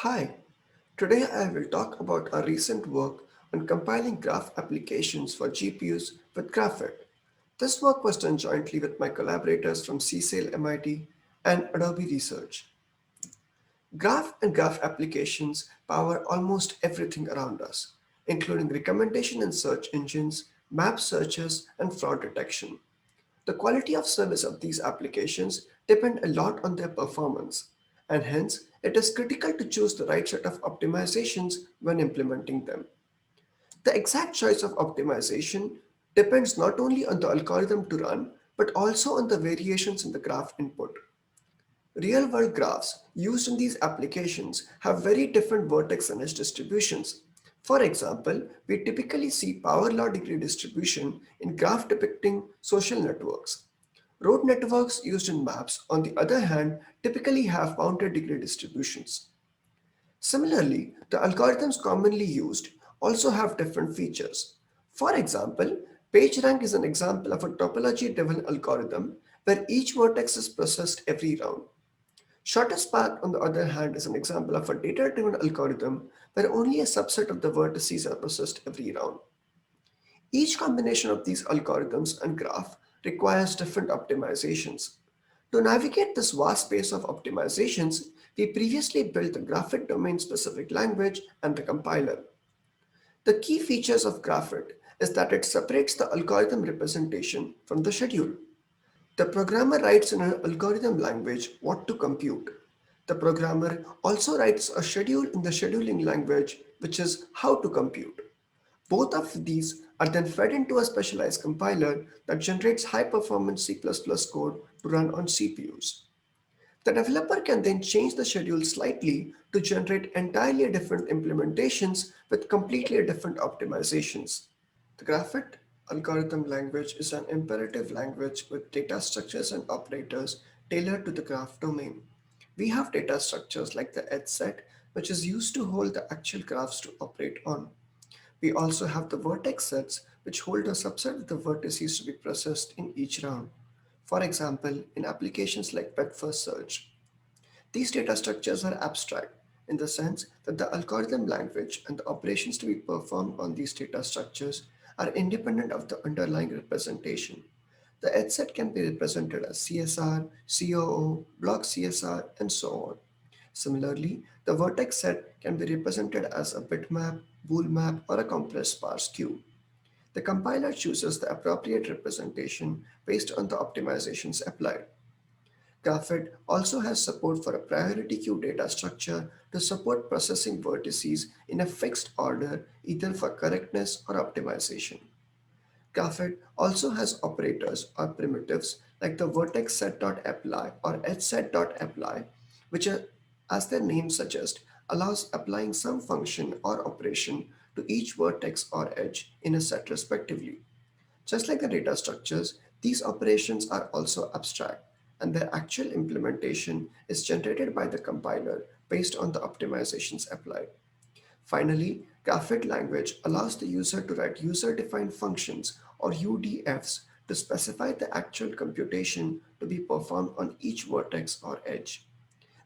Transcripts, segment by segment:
Hi, today I will talk about our recent work on compiling graph applications for GPUs with Graphit. This work was done jointly with my collaborators from CSAIL MIT and Adobe Research. Graph and graph applications power almost everything around us, including recommendation and search engines, map searches, and fraud detection. The quality of service of these applications depend a lot on their performance, and hence it is critical to choose the right set of optimizations when implementing them. The exact choice of optimization depends not only on the algorithm to run, but also on the variations in the graph input. Real-world graphs used in these applications have very different vertex and edge distributions. For example, we typically see power law degree distribution in graph depicting social networks. Road networks used in maps, on the other hand, typically have bounded degree distributions. Similarly, the algorithms commonly used also have different features. For example, PageRank is an example of a topology-driven algorithm where each vertex is processed every round. Shortest path, on the other hand, is an example of a data-driven algorithm where only a subset of the vertices are processed every round. Each combination of these algorithms and graph requires different optimizations. To navigate this vast space of optimizations, we previously built the Graphit domain-specific language and the compiler. The key features of Graphit is that it separates the algorithm representation from the schedule. The programmer writes in an algorithm language what to compute. The programmer also writes a schedule in the scheduling language, which is how to compute. Both of these are then fed into a specialized compiler that generates high performance C++ code to run on CPUs. The developer can then change the schedule slightly to generate entirely different implementations with completely different optimizations. The Graphit algorithm language is an imperative language with data structures and operators tailored to the graph domain. We have data structures like the edge set, which is used to hold the actual graphs to operate on. We also have the vertex sets, which hold a subset of the vertices to be processed in each round. For example, in applications like breadth-first search, these data structures are abstract in the sense that the algorithm language and the operations to be performed on these data structures are independent of the underlying representation. The edge set can be represented as CSR, COO, block CSR, and so on. Similarly, the vertex set can be represented as a bitmap, bool map, or a compressed sparse queue. The compiler chooses the appropriate representation based on the optimizations applied. Graphit also has support for a priority queue data structure to support processing vertices in a fixed order either for correctness or optimization. Graphit also has operators or primitives like the vertex set.apply or edge set.apply, which are, as their name suggests, allows applying some function or operation to each vertex or edge in a set respectively. Just like the data structures, these operations are also abstract, and their actual implementation is generated by the compiler based on the optimizations applied. Finally, Graphit language allows the user to write user-defined functions or UDFs to specify the actual computation to be performed on each vertex or edge.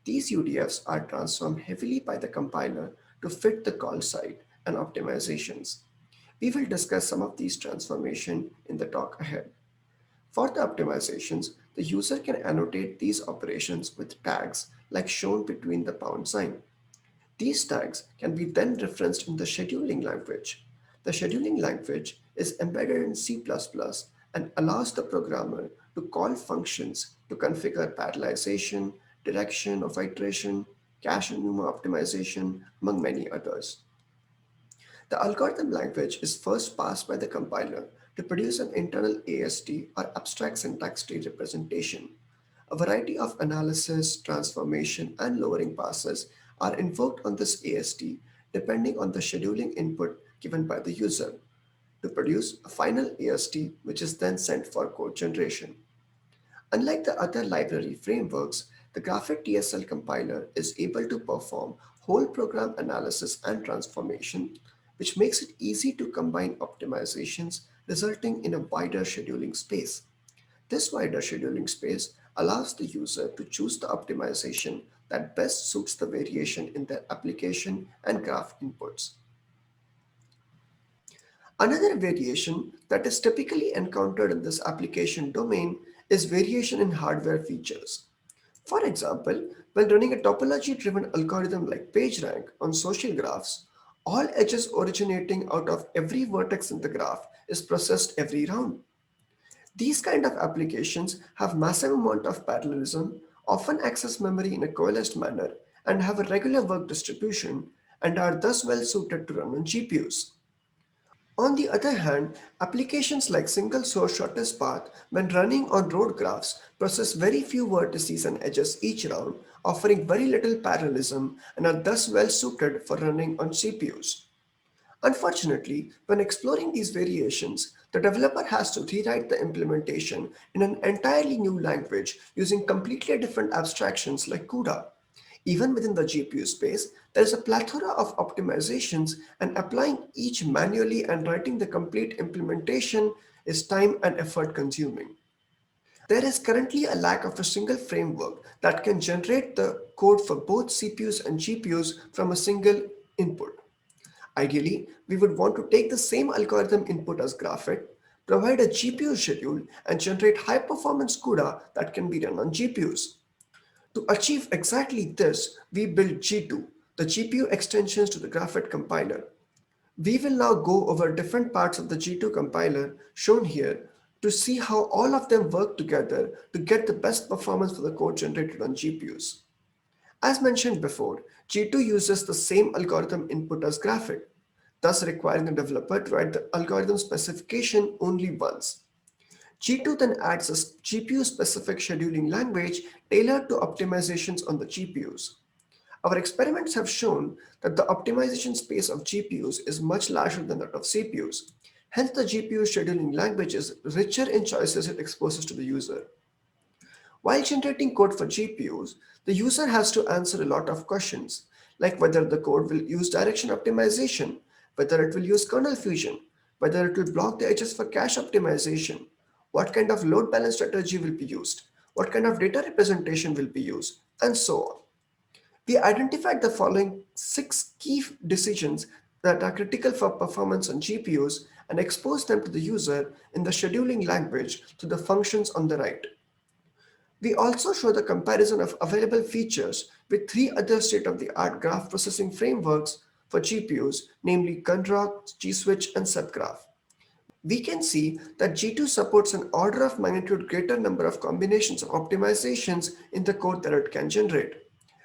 These UDFs are transformed heavily by the compiler to fit the call site and optimizations. We will discuss some of these transformation in the talk ahead. For the optimizations, the user can annotate these operations with tags like shown between the pound sign. These tags can be then referenced in the scheduling language. The scheduling language is embedded in C++ and allows the programmer to call functions to configure parallelization, direction of iteration, cache and NUMA optimization, among many others. The algorithm language is first passed by the compiler to produce an internal AST or abstract syntax tree representation. A variety of analysis, transformation, and lowering passes are invoked on this AST depending on the scheduling input given by the user to produce a final AST which is then sent for code generation. Unlike the other library frameworks, the Graphit TSL compiler is able to perform whole program analysis and transformation, which makes it easy to combine optimizations, resulting in a wider scheduling space. This wider scheduling space allows the user to choose the optimization that best suits the variation in their application and graph inputs. Another variation that is typically encountered in this application domain is variation in hardware features. For example, when running a topology-driven algorithm like PageRank on social graphs, all edges originating out of every vertex in the graph is processed every round. These kind of applications have massive amount of parallelism, often access memory in a coalesced manner, and have a regular work distribution, and are thus well suited to run on GPUs. On the other hand, applications like single source shortest path, when running on road graphs, process very few vertices and edges each round, offering very little parallelism and are thus well suited for running on CPUs. Unfortunately, when exploring these variations, the developer has to rewrite the implementation in an entirely new language using completely different abstractions like CUDA. Even within the GPU space, there is a plethora of optimizations, and applying each manually and writing the complete implementation is time and effort consuming. There is currently a lack of a single framework that can generate the code for both CPUs and GPUs from a single input. Ideally, we would want to take the same algorithm input as Graphit, provide a GPU schedule, and generate high performance CUDA that can be run on GPUs. To achieve exactly this, we built G2, the GPU extensions to the Graphit compiler. We will now go over different parts of the G2 compiler shown here to see how all of them work together to get the best performance for the code generated on GPUs. As mentioned before, G2 uses the same algorithm input as Graphit, thus requiring the developer to write the algorithm specification only once. G2 then adds a GPU-specific scheduling language tailored to optimizations on the GPUs. Our experiments have shown that the optimization space of GPUs is much larger than that of CPUs. Hence, the GPU scheduling language is richer in choices it exposes to the user. While generating code for GPUs, the user has to answer a lot of questions, like whether the code will use direction optimization, whether it will use kernel fusion, whether it will block the edges for cache optimization, what kind of load balance strategy will be used, what kind of data representation will be used, and so on. We identified the following six key decisions that are critical for performance on GPUs and exposed them to the user in the scheduling language to the functions on the right. We also show the comparison of available features with three other state-of-the-art graph processing frameworks for GPUs, namely Gunrock, GSwitch, and SepGraph. We can see that G2 supports an order of magnitude greater number of combinations of optimizations in the code that it can generate.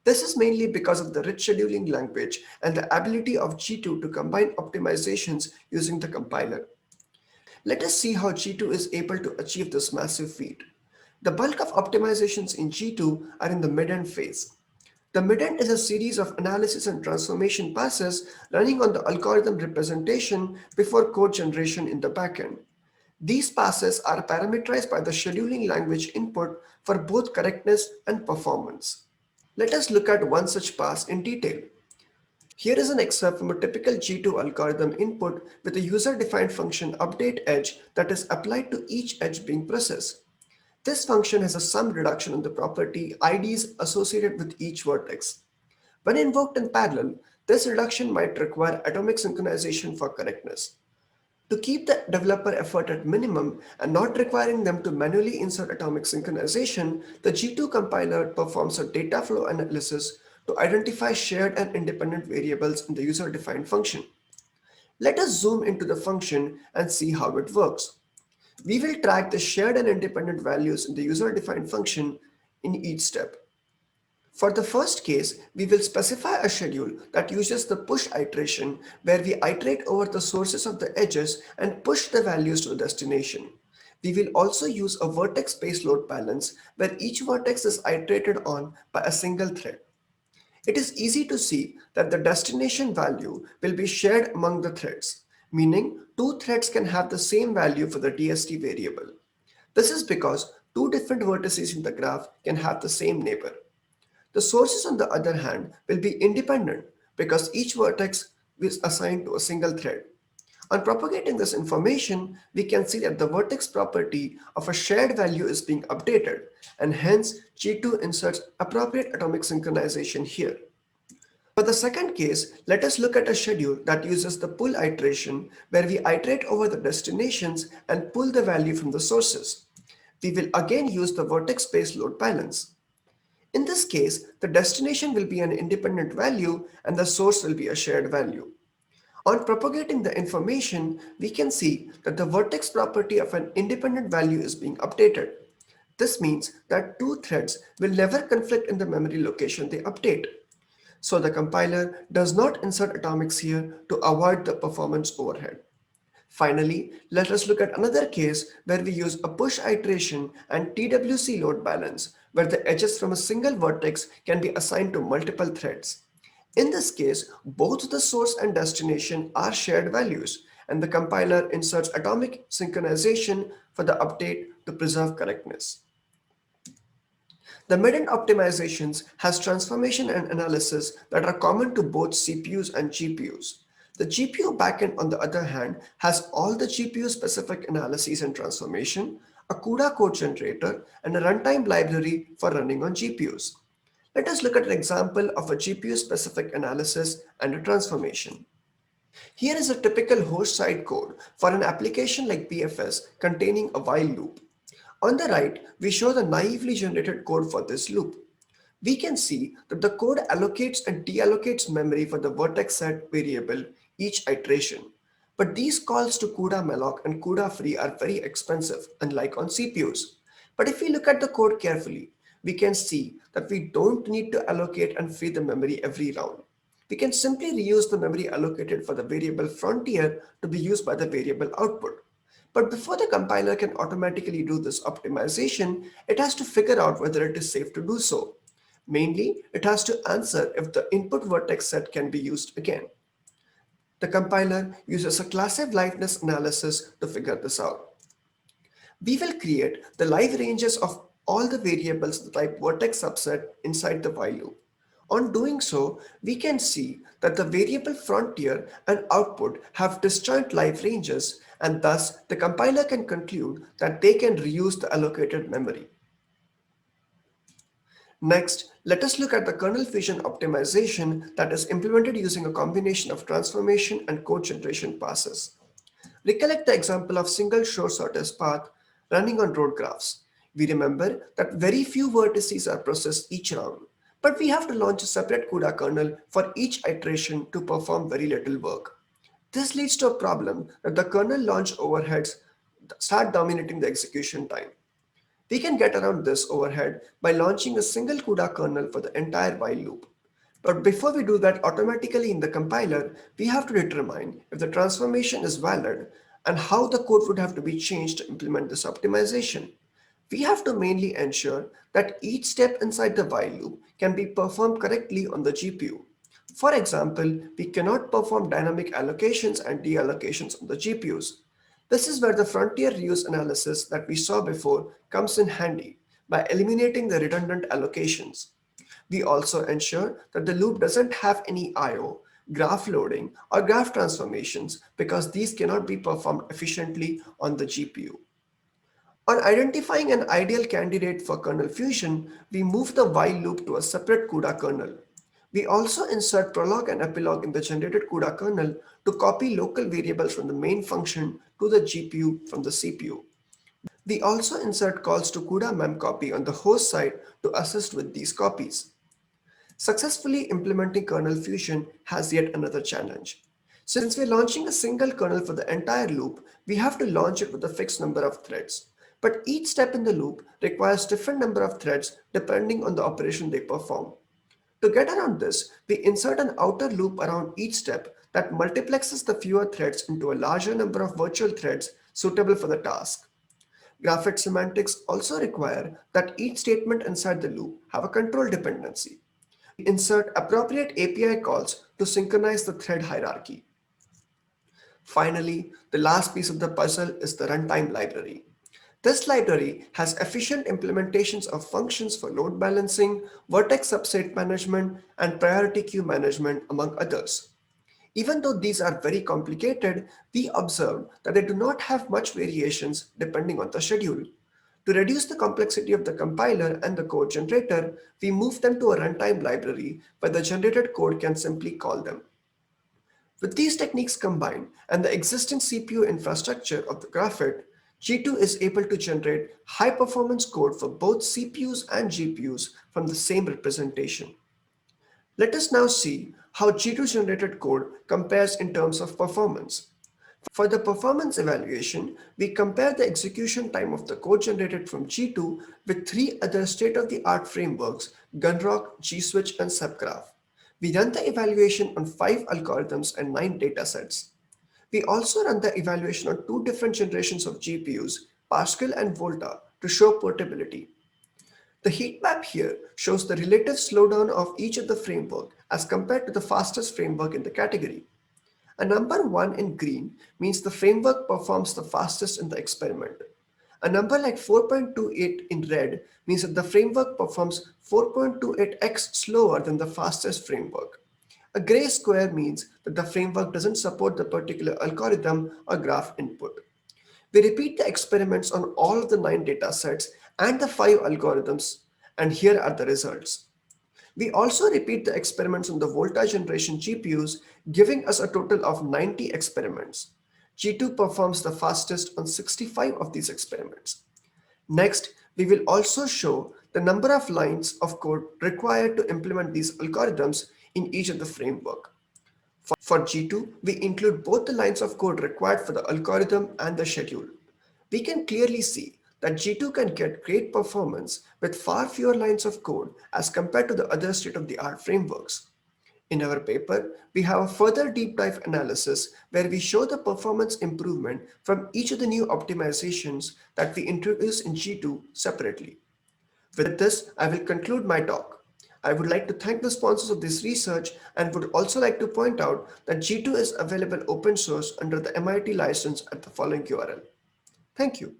This is mainly because of the rich scheduling language and the ability of G2 to combine optimizations using the compiler. Let us see how G2 is able to achieve this massive feat. The bulk of optimizations in G2 are in the Midend phase. The Midend is a series of analysis and transformation passes running on the algorithm representation before code generation in the backend. These passes are parameterized by the scheduling language input for both correctness and performance. Let us look at one such pass in detail. Here is an excerpt from a typical G2 algorithm input with a user-defined function update edge that is applied to each edge being processed. This function has a sum reduction in the property IDs associated with each vertex. When invoked in parallel, this reduction might require atomic synchronization for correctness. To keep the developer effort at minimum and not requiring them to manually insert atomic synchronization, the G2 compiler performs a data flow analysis to identify shared and independent variables in the user-defined function. Let us zoom into the function and see how it works. We will track the shared and independent values in the user-defined function in each step. For the first case, we will specify a schedule that uses the push iteration where we iterate over the sources of the edges and push the values to the destination. We will also use a vertex-based load balance where each vertex is iterated on by a single thread. It is easy to see that the destination value will be shared among the threads, meaning two threads can have the same value for the DST variable. This is because two different vertices in the graph can have the same neighbor. The sources, on the other hand, will be independent because each vertex is assigned to a single thread. On propagating this information, we can see that the vertex property of a shared value is being updated, and hence G2 inserts appropriate atomic synchronization here. For the second case, let us look at a schedule that uses the pull iteration where we iterate over the destinations and pull the value from the sources. We will again use the vertex-based load balance. In this case, the destination will be an independent value and the source will be a shared value. On propagating the information, we can see that the vertex property of an independent value is being updated. This means that two threads will never conflict in the memory location they update. So the compiler does not insert atomics here to avoid the performance overhead. Finally, let us look at another case where we use a push iteration and TWC load balance, where the edges from a single vertex can be assigned to multiple threads. In this case, both the source and destination are shared values, and the compiler inserts atomic synchronization for the update to preserve correctness. The Midend optimizations has transformation and analysis that are common to both CPUs and GPUs. The GPU backend, on the other hand, has all the GPU-specific analyses and transformation, a CUDA code generator, and a runtime library for running on GPUs. Let us look at an example of a GPU-specific analysis and a transformation. Here is a typical host-side code for an application like BFS containing a while loop. On the right, we show the naively generated code for this loop. We can see that the code allocates and deallocates memory for the vertex set variable each iteration. But these calls to CUDA malloc and CUDA free are very expensive, unlike on CPUs. But if we look at the code carefully, we can see that we don't need to allocate and free the memory every round. We can simply reuse the memory allocated for the variable frontier to be used by the variable output. But before the compiler can automatically do this optimization, it has to figure out whether it is safe to do so. Mainly, it has to answer if the input vertex set can be used again. The compiler uses a classic liveness analysis to figure this out. We will create the live ranges of all the variables of the type vertex subset inside the while loop. On doing so, we can see that the variable frontier and output have disjoint live ranges, and thus the compiler can conclude that they can reuse the allocated memory. Next, let us look at the kernel fusion optimization that is implemented using a combination of transformation and code generation passes. Recollect the example of single short-shortest path running on road graphs. We remember that very few vertices are processed each round, but we have to launch a separate CUDA kernel for each iteration to perform very little work. This leads to a problem that the kernel launch overheads start dominating the execution time. We can get around this overhead by launching a single CUDA kernel for the entire while loop. But before we do that automatically in the compiler, we have to determine if the transformation is valid and how the code would have to be changed to implement this optimization. We have to mainly ensure that each step inside the while loop can be performed correctly on the GPU. For example, we cannot perform dynamic allocations and deallocations on the GPUs. This is where the frontier reuse analysis that we saw before comes in handy by eliminating the redundant allocations. We also ensure that the loop doesn't have any I/O, graph loading, or graph transformations because these cannot be performed efficiently on the GPU. On identifying an ideal candidate for kernel fusion, we move the while loop to a separate CUDA kernel. We also insert prologue and epilogue in the generated CUDA kernel to copy local variables from the main function to the GPU from the CPU. We also insert calls to CUDA memcopy on the host side to assist with these copies. Successfully implementing kernel fusion has yet another challenge. Since we're launching a single kernel for the entire loop, we have to launch it with a fixed number of threads. But each step in the loop requires different number of threads depending on the operation they perform. To get around this, we insert an outer loop around each step that multiplexes the fewer threads into a larger number of virtual threads suitable for the task. Graphit semantics also require that each statement inside the loop have a control dependency. We insert appropriate API calls to synchronize the thread hierarchy. Finally, the last piece of the puzzle is the runtime library. This library has efficient implementations of functions for load balancing, vertex subset management, and priority queue management, among others. Even though these are very complicated, we observed that they do not have much variations depending on the schedule. To reduce the complexity of the compiler and the code generator, we move them to a runtime library where the generated code can simply call them. With these techniques combined and the existing CPU infrastructure of the Graphit, G2 is able to generate high-performance code for both CPUs and GPUs from the same representation. Let us now see how G2 generated code compares in terms of performance. For the performance evaluation, we compare the execution time of the code generated from G2 with three other state-of-the-art frameworks, Gunrock, GSwitch, and SubGraph. We run the evaluation on 5 algorithms and 9 datasets. We also run the evaluation on two different generations of GPUs, Pascal and Volta, to show portability. The heat map here shows the relative slowdown of each of the framework as compared to the fastest framework in the category. A number 1 in green means the framework performs the fastest in the experiment. A number like 4.28 in red means that the framework performs 4.28x slower than the fastest framework. A gray square means that the framework doesn't support the particular algorithm or graph input. We repeat the experiments on all of the 9 datasets and the 5 algorithms, and here are the results. We also repeat the experiments on the Volta generation GPUs, giving us a total of 90 experiments. G2 performs the fastest on 65 of these experiments. Next, we will also show the number of lines of code required to implement these algorithms in each of the framework. For G2, we include both the lines of code required for the algorithm and the schedule. We can clearly see that G2 can get great performance with far fewer lines of code as compared to the other state-of-the-art frameworks. In our paper, we have a further deep dive analysis where we show the performance improvement from each of the new optimizations that we introduce in G2 separately. With this, I will conclude my talk. I would like to thank the sponsors of this research and would also like to point out that G2 is available open source under the MIT license at the following URL. Thank you.